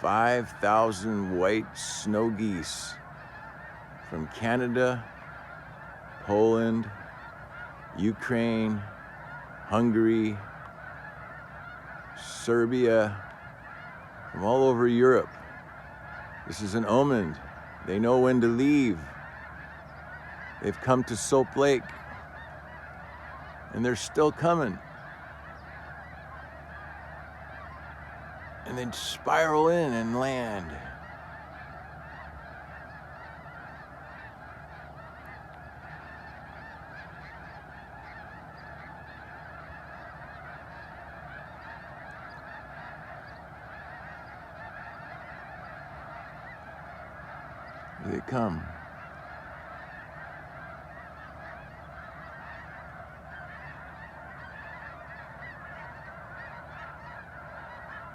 5,000 white snow geese from Canada, Poland, Ukraine, Hungary, Serbia, from all over Europe. This is an omen. They know when to leave. They've come to Soap Lake, and they're still coming. And then spiral in and land. Here they come.